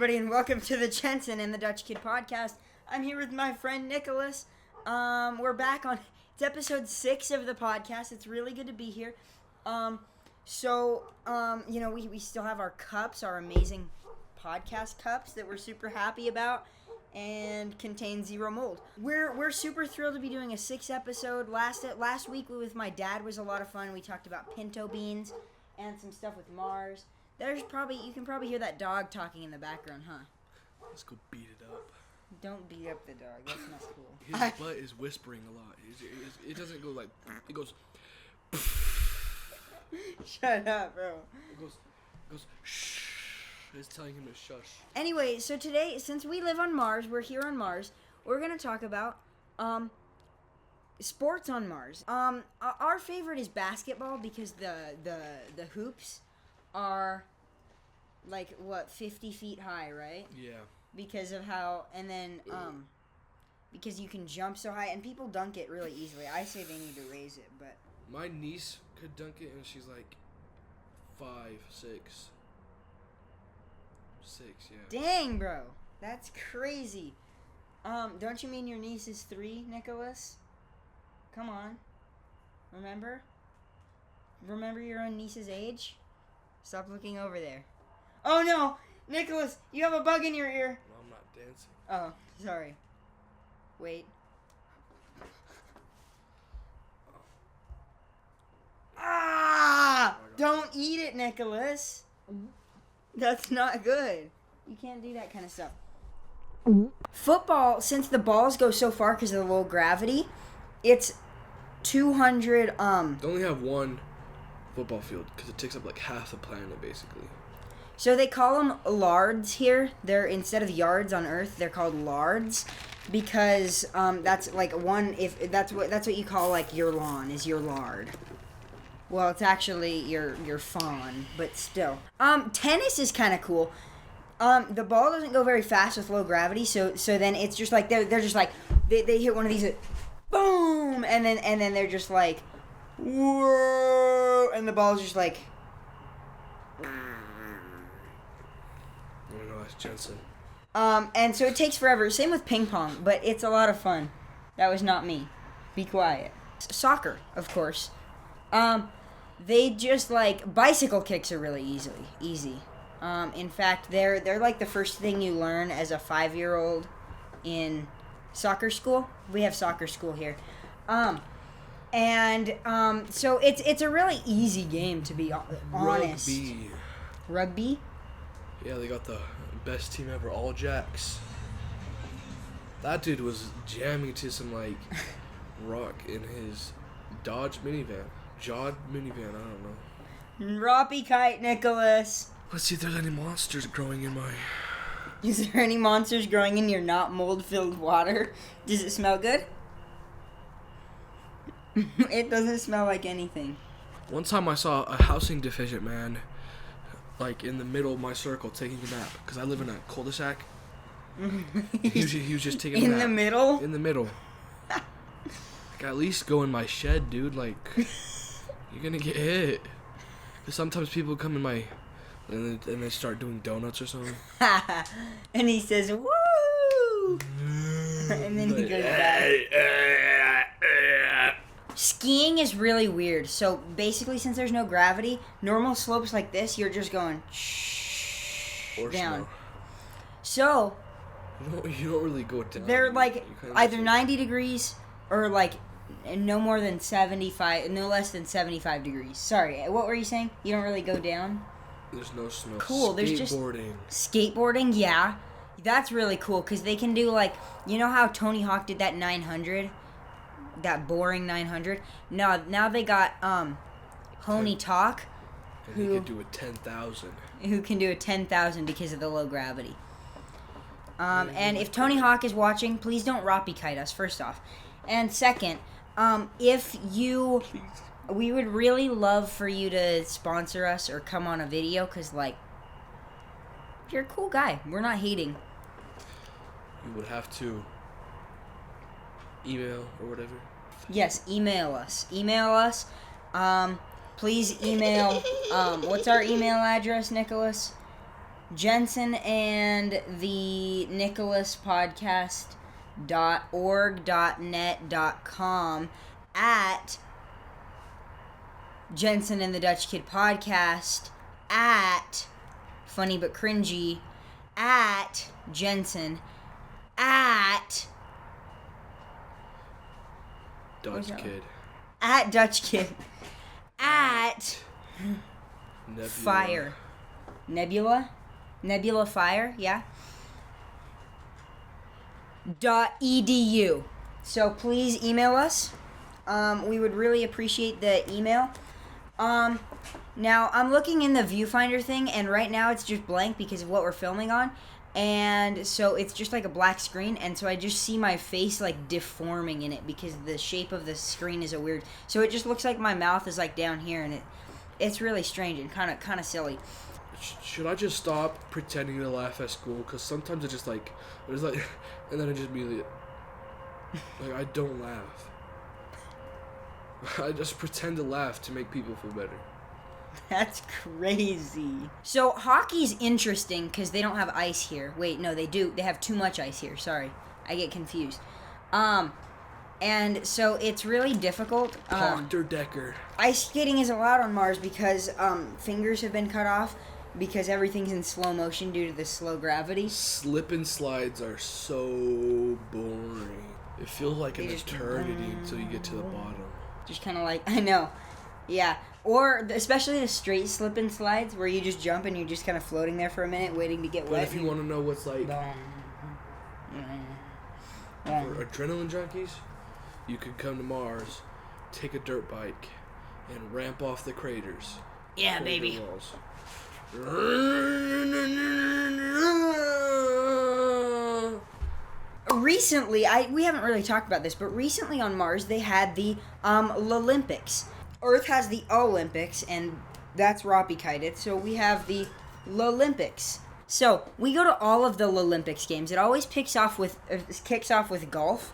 everybody, and welcome to the Jensen and the Dutch Kid podcast. I'm here with my friend Nicholas. We're back on, it's episode 6 of the podcast. It's really good to be here. We still have our cups, our amazing podcast cups that we're super happy about and contain zero mold. We're super thrilled to be doing a 6th episode. Last week with my dad was a lot of fun. We talked about pinto beans and some stuff with Mars. You can probably hear that dog talking in the background, huh? Let's go beat it up. Don't beat up the dog. That's not cool. His butt is whispering a lot. It doesn't go like... It goes... Shut up, bro. It goes shh. It's telling him to shush. Anyway, so today, since we live on Mars, we're here on Mars, we're going to talk about sports on Mars. Our favorite is basketball because the hoops are... 50 feet high, right? Yeah. Because of how, and then, because you can jump so high, and people dunk it really easily. I say they need to raise it, but... My niece could dunk it, and she's like 5, 6. 6, yeah. Dang, bro. That's crazy. Don't you mean your niece is 3, Nicholas? Come on. Remember? Remember your own niece's age? Stop looking over there. Oh no! Nicholas, you have a bug in your ear. No, I'm not dancing. Oh, sorry. Wait. Ah! Don't eat it, Nicholas. That's not good. You can't do that kind of stuff. Football, since the balls go so far because of the low gravity, it's 200, They only have one football field because it takes up like half the planet, basically. So they call them lards here. They're, instead of yards on Earth, they're called lards because that's like one. If that's what you call like your lawn is your lard. Well, it's actually your fawn, but still. Tennis is kind of cool. The ball doesn't go very fast with low gravity, so then it's just like they're just like they hit one of these, boom, and then they're just like, whoa, and the ball's just like. Jensen. And so it takes forever. Same with ping pong, but it's a lot of fun. That was not me. Be quiet. Soccer, of course. They just like bicycle kicks are really easy. In fact, they're like the first thing you learn as a 5-year-old in soccer school. We have soccer school here. So it's a really easy game, to be honest. Rugby? Yeah, they got the best team ever, All Jacks. That dude was jamming to some like rock in his Dodge minivan. Jod minivan, I don't know. Roppy kite, Nicholas. Let's see if there's any monsters growing in my... Is there any monsters growing in your not mold-filled water? Does it smell good? It doesn't smell like anything. One time I saw a housing deficient man like in the middle of my circle taking a nap because I live in a cul-de-sac. he was just taking a nap. In the middle? In the middle. Like, at least go in my shed, dude. Like, you're gonna get hit. Because sometimes people come in my... And they start doing donuts or something. And he says, woo! And then he goes back. Skiing is really weird. So basically, since there's no gravity, normal slopes like this, you're just going down. So you don't really go down. They're like either 90 degrees or like no less than 75 degrees. Sorry, what were you saying? You don't really go down? There's no snow. Cool. There's just skateboarding. Yeah, that's really cool because they can do like, you know how Tony Hawk did that 900. That boring 900. Now they got Honey Talk, who can do a 10,000. Who can do a 10,000 because of the low gravity. And if Tony Hawk is watching, please don't Roppy kite us. First off, and second, we would really love for you to sponsor us or come on a video because like you're a cool guy. We're not hating. You would have to email or whatever. Yes, email us. Please email. What's our email address, Nicholas? Jensen and the Nicholas podcast.org.net.com at Jensen and the Dutch Kid podcast at Funny But Cringy at Jensen at Dutch Kid. At Dutch Kid at Nebula. Fire. Nebula Fire, yeah. .edu. So please email us. We would really appreciate the email. Now I'm looking in the viewfinder thing, and right now it's just blank because of what we're filming on, and so it's just like a black screen, and so I just see my face like deforming in it because the shape of the screen is a weird. So it just looks like my mouth is like down here, and it's really strange and kind of silly. Should I just stop pretending to laugh at school? Because sometimes it's like, and then I just immediately, like, I don't laugh. I just pretend to laugh to make people feel better. That's crazy. So hockey's interesting because they don't have ice here. Wait, no, they do. They have too much ice here. Sorry, I get confused. And so it's really difficult. Dr. Decker. Ice skating is allowed on Mars because fingers have been cut off because everything's in slow motion due to the slow gravity. Slip and slides are so boring. It feels like an eternity until you get to the bottom. Just kind of like, I know. Yeah. Or especially the straight slip and slides where you just jump and you're just kind of floating there for a minute waiting to get wet. But if you want to know what's like for adrenaline junkies, you could come to Mars, take a dirt bike, and ramp off the craters. Yeah, baby. Walls. Recently, we haven't really talked about this, but recently on Mars they had the Lolympics. Earth has the Olympics, and that's Roppy-kited, so we have the Lolympics. So we go to all of the Lolympics games. It always kicks off with golf.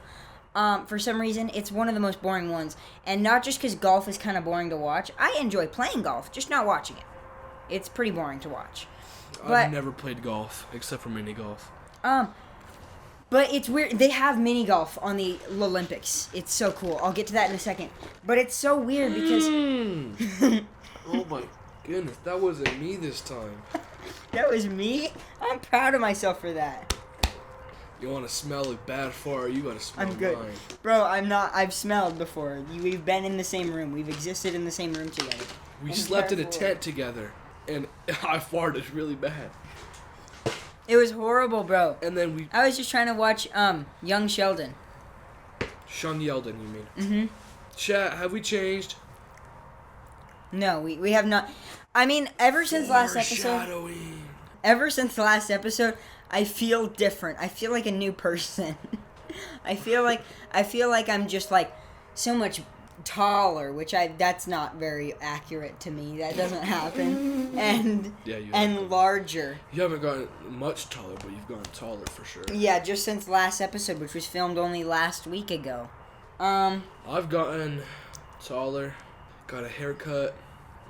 For some reason, it's one of the most boring ones, and not just because golf is kind of boring to watch. I enjoy playing golf, just not watching it. It's pretty boring to watch. I've never played golf except for mini golf. But it's weird. They have mini golf on the Olympics. It's so cool. I'll get to that in a second. But it's so weird because... Oh my goodness, that wasn't me this time. That was me? I'm proud of myself for that. You want to smell a bad fart, you gotta smell I'm good. mine. Bro, I'm not... I've smelled before. We've been in the same room. We've existed in the same room together. We slept in a tent together, and I farted really bad. It was horrible, bro. And then I was just trying to watch Young Sheldon. Sean Yeldon, you mean? Mm-hmm. Chat, have we changed? No, we have not. I mean, ever since last episode, I feel different. I feel like a new person. I feel like I'm just like so much taller, which that's not very accurate to me. That doesn't happen. And larger. You haven't gotten much taller, but you've gotten taller for sure. Yeah, just since last episode, which was filmed only last week ago. I've gotten taller, got a haircut.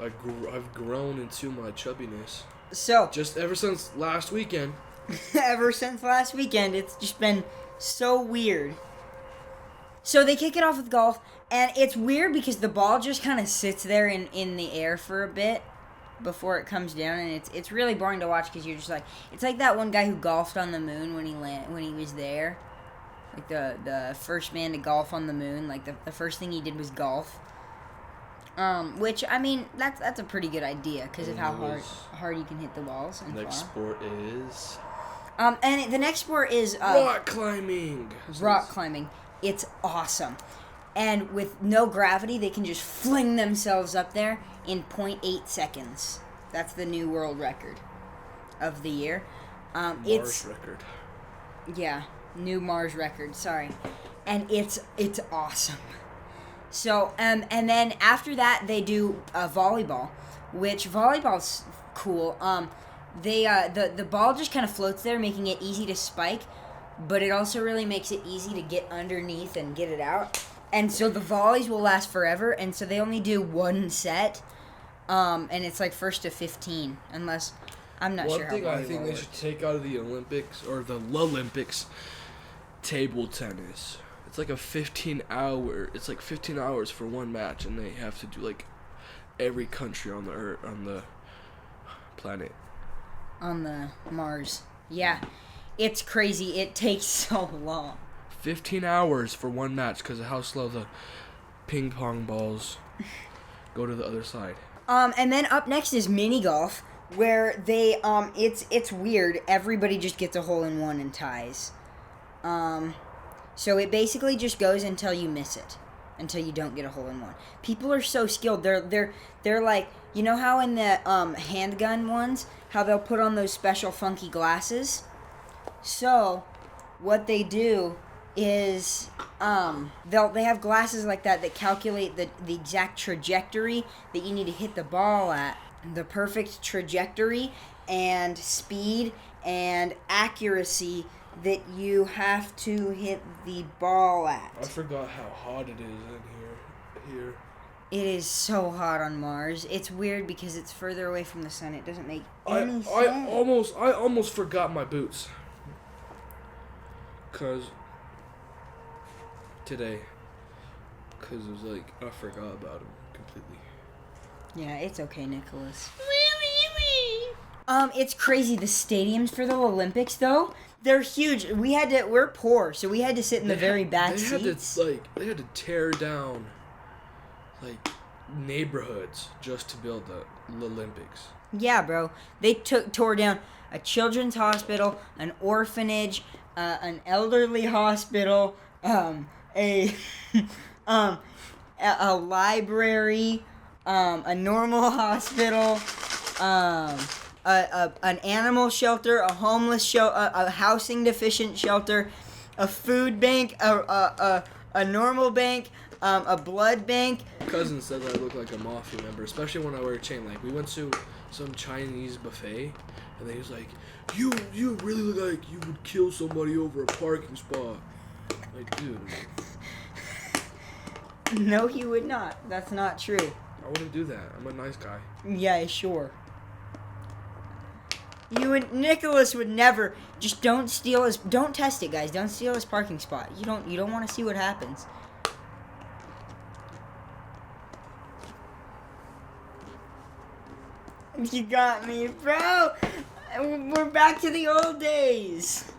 I've grown into my chubbiness. So just ever since last weekend. It's just been so weird. So they kick it off with golf, and it's weird because the ball just kind of sits there in the air for a bit before it comes down, and it's really boring to watch because you're just like, it's like that one guy who golfed on the moon when he was there, like the first man to golf on the moon. Like the first thing he did was golf. Which I mean that's a pretty good idea because of how hard you can hit the balls. And next far. Sport is. And the next sport is rock climbing. It's awesome. And with no gravity, they can just fling themselves up there in 0.8 seconds. That's the new world record of the year. Mars record. Yeah, new Mars record, sorry. And it's awesome. So, and then after that, they do volleyball, which volleyball's cool. The ball just kind of floats there, making it easy to spike, but it also really makes it easy to get underneath and get it out. And so the volleys will last forever, and so they only do one set, and it's like first to 15, unless I'm not One sure how thing I volleyball think they works. should take out of the Olympics or the Lolympics, table tennis. It's like 15 hours for one match, and they have to do like every country on the Earth, on the planet. On the Mars. Yeah. It's crazy. It takes so long. 15 hours for one match because of how slow the ping pong balls go to the other side. And then up next is mini golf, where they it's weird. Everybody just gets a hole in one and ties. So it basically just goes until you miss it, until you don't get a hole in one. People are so skilled. They're like, you know how in the handgun ones, how they'll put on those special funky glasses. So what they do is they have glasses like that calculate the exact trajectory that you need to hit the ball at, the perfect trajectory and speed and accuracy that you have to hit the ball at. I forgot how hot it is in here. It is so hot on Mars. It's weird because it's further away from the sun. It doesn't make any sense. I almost forgot my boots. Today, because it was like, I forgot about them completely. Yeah, it's okay, Nicholas. It's crazy. The stadiums for the Olympics, though, they're huge. We're poor, so we had to sit in the very back seats. They had to tear down, like, neighborhoods just to build the Olympics. Yeah, bro. They tore down a children's hospital, an orphanage, an elderly hospital, a library, a normal hospital, an animal shelter, a homeless shelter, a housing deficient shelter, a food bank, a normal bank, a blood bank. My cousin said that I look like a mafia member, especially when I wear a chain. Like, we went to some Chinese buffet, and they was like, you really look like you would kill somebody over a parking spot. Like, dude. No, he would not. That's not true. I wouldn't do that. I'm a nice guy. Yeah, sure. Nicholas would never. Just don't steal his. Don't test it, guys. Don't steal his parking spot. You don't want to see what happens. You got me, bro. We're back to the old days.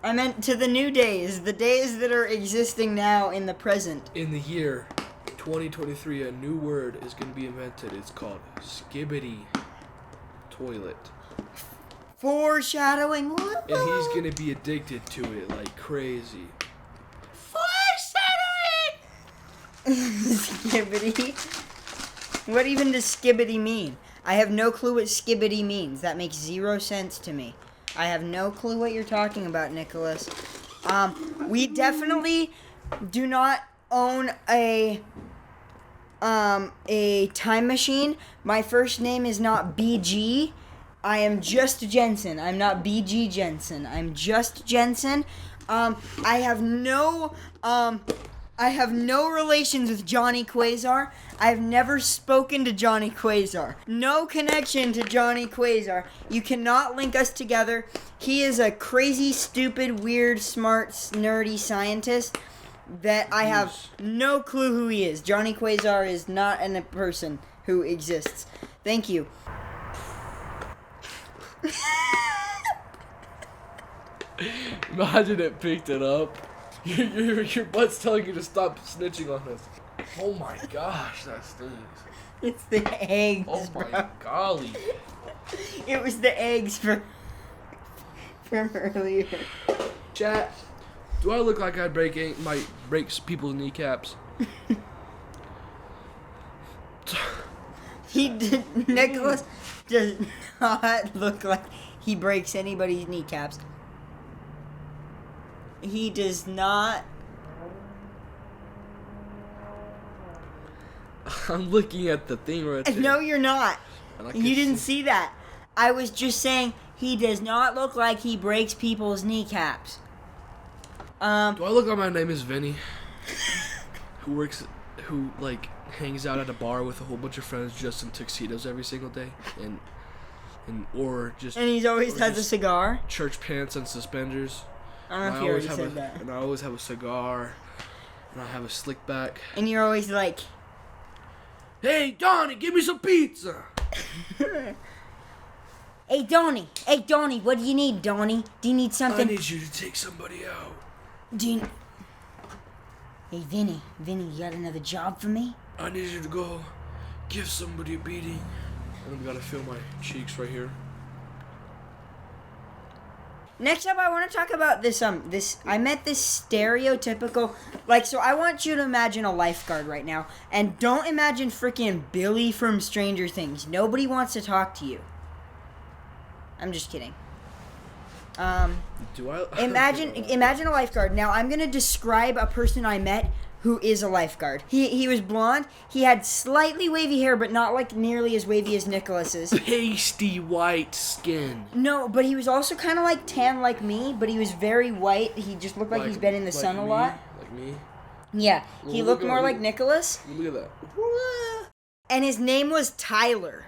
I meant to the new days, the days that are existing now in the present. In the year 2023, a new word is going to be invented. It's called skibbity toilet. Foreshadowing what? And he's going to be addicted to it like crazy. Foreshadowing! Skibbity? What even does skibbity mean? I have no clue what skibbity means. That makes 0 sense to me. I have no clue what you're talking about, Nicholas. We definitely do not own a time machine. My first name is not BG. I am just Jensen. I'm not BG Jensen. I'm just Jensen. I have no relations with Johnny Quasar. I've never spoken to Johnny Quasar. No connection to Johnny Quasar. You cannot link us together. He is a crazy, stupid, weird, smart, nerdy scientist that I have no clue who he is. Johnny Quasar is not a person who exists. Thank you. Imagine it picked it up. Your butt's telling you to stop snitching on us. Oh my gosh, that stings. It's the eggs, Oh my bro. golly. It was the eggs from earlier. Chat, do I look like I'd break people's kneecaps? Nicholas does not look like he breaks anybody's kneecaps. He does not. I'm looking at the thing right there. No, you're not. You didn't see. see that. I was just saying he does not look like he breaks people's kneecaps. Do I look like my name is Vinny? who hangs out at a bar with a whole bunch of friends just in tuxedos every single day and And he's always has a cigar. Church pants and suspenders. I don't know if you already said that. And I always have a cigar. And I have a slick back. And you're always like, "Hey, Donnie, give me some pizza." Hey, Donnie, what do you need, Donnie? Do you need something? I need you to take somebody out. Hey, Vinny, you got another job for me? I need you to go give somebody a beating. And I'm gonna feel my cheeks right here. Next up, I want to talk about this. I met this stereotypical, so I want you to imagine a lifeguard right now, and don't imagine freaking Billy from Stranger Things. Nobody wants to talk to you. I'm just kidding. Do I? Imagine a lifeguard. Now, I'm gonna describe a person I met who is a lifeguard. He was blonde. He had slightly wavy hair, but not like nearly as wavy as Nicholas's. Pasty white skin. No, but he was also kind of like tan like me, but he was very white. He just looked like he's been in the sun a lot. Like me? Yeah, he looked more like Nicholas. Look at that. And his name was Tyler.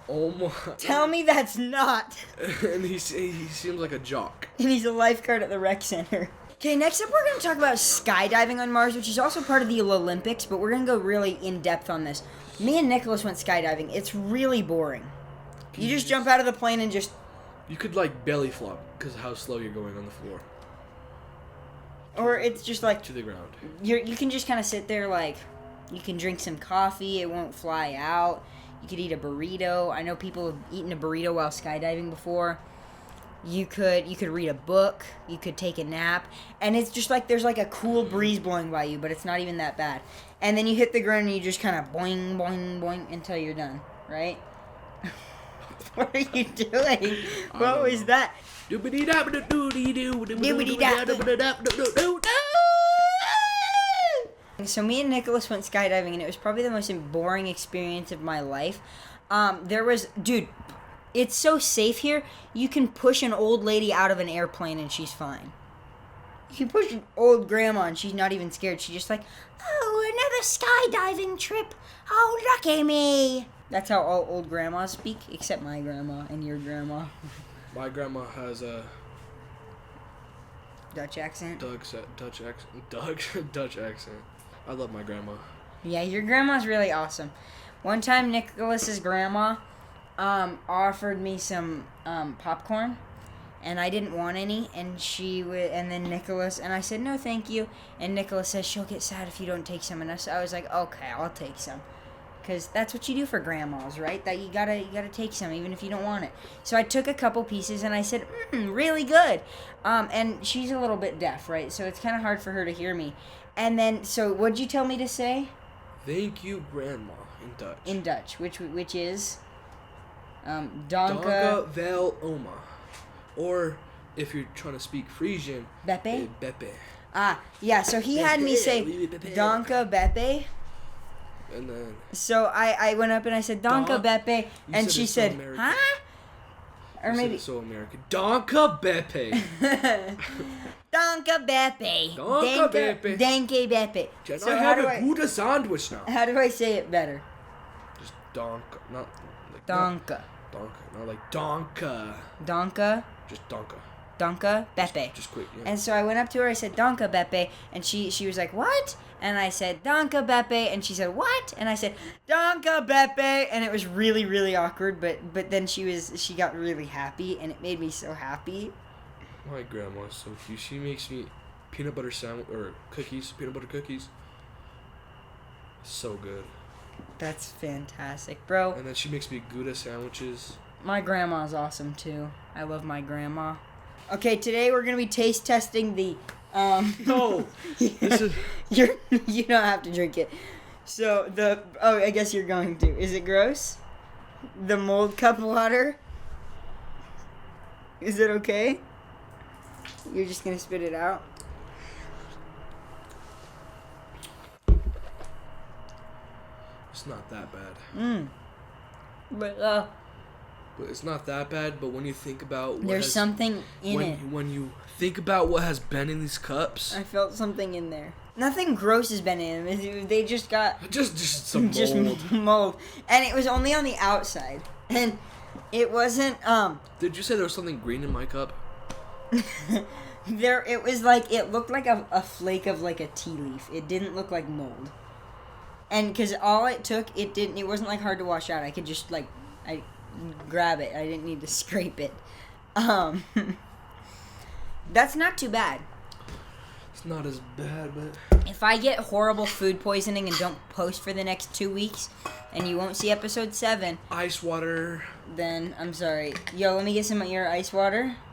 Oh my. Tell me that's not. And he seems like a jock. And he's a lifeguard at the rec center. Okay, next up we're going to talk about skydiving on Mars, which is also part of the Olympics, but we're going to go really in-depth on this. Me and Nicholas went skydiving. It's really boring. You just jump out of the plane and just... You could, like, belly flop because of how slow you're going on the floor. Or it's just like... To the ground. You can just kind of sit there, like... You can drink some coffee. It won't fly out. You could eat a burrito. I know people have eaten a burrito while skydiving before. You could read a book. You could take a nap. And it's just like there's like a cool breeze blowing by you, but it's not even that bad. And then you hit the ground and you just kind of boing, boing, boing until you're done, right? What are you doing? What was that? So me and Nicholas went skydiving, and it was probably the most boring experience of my life. Dude, it's so safe here. You can push an old lady out of an airplane and she's fine. You can push an old grandma and she's not even scared. She's just like, "Oh, another skydiving trip. Oh, lucky me." That's how all old grandmas speak, except my grandma and your grandma. My grandma has a Dutch accent. Dutch accent. I love my grandma. Yeah, your grandma's really awesome. One time, Nicholas's grandma offered me some popcorn, and I didn't want any, and then Nicholas, and I said, "No, thank you," and Nicholas says, "She'll get sad if you don't take some," and so I was like, "Okay, I'll take some," because that's what you do for grandmas, right? That you gotta take some, even if you don't want it. So I took a couple pieces, and I said, "Really good," and she's a little bit deaf, right? So it's kind of hard for her to hear me. And then, so what'd you tell me to say? Thank you, Grandma, in Dutch. In Dutch, which is, Danke. Danke wel, oma. Or, if you're trying to speak Frisian, Beppe? Beppe. Ah, yeah, so he had me say, Danke Beppe. And then... So I went up and I said, Danke Beppe, and she said, so huh? Or maybe... so American. Danke Beppe. Danke Beppe. Danke Beppe. Danke Beppe. Can I have a good sandwich now? How do I say it better? Just danke, not like... Danke. Danke, not like danke. Danke. Just danke. Danke Beppe. Just quick, yeah. And so I went up to her, I said, Danke Beppe, and she was like, what? And I said, Danke Beppe, and she said, what? And I said, Danke Beppe, and it was really, really awkward, but then she got really happy, and it made me so happy. My grandma's so cute. She makes me peanut butter sandwich, or cookies, peanut butter cookies. So good. That's fantastic, bro. And then she makes me Gouda sandwiches. My grandma's awesome, too. I love my grandma. Okay, today we're going to be taste testing the... No! This is... You don't have to drink it. So, I guess you're going to. Is it gross? The mold cup water? Is it okay? You're just going to spit it out? It's not that bad. But it's not that bad, but when you think about there's something in it. When you think about what has been in these cups... I felt something in there. Nothing gross has been in them. They just got... Just some mold. Just mold. And it was only on the outside. And It wasn't. Did you say there was something green in my cup? It was like it looked like a flake of like a tea leaf. It didn't look like mold. And because all it took, it wasn't like hard to wash out. I could just I grab it. I didn't need to scrape it. That's not too bad. It's not as bad, but If I get horrible food poisoning and don't post for the next 2 weeks, and you won't see episode 7, ice water. then I'm sorry. Yo, let me get some of your ice water.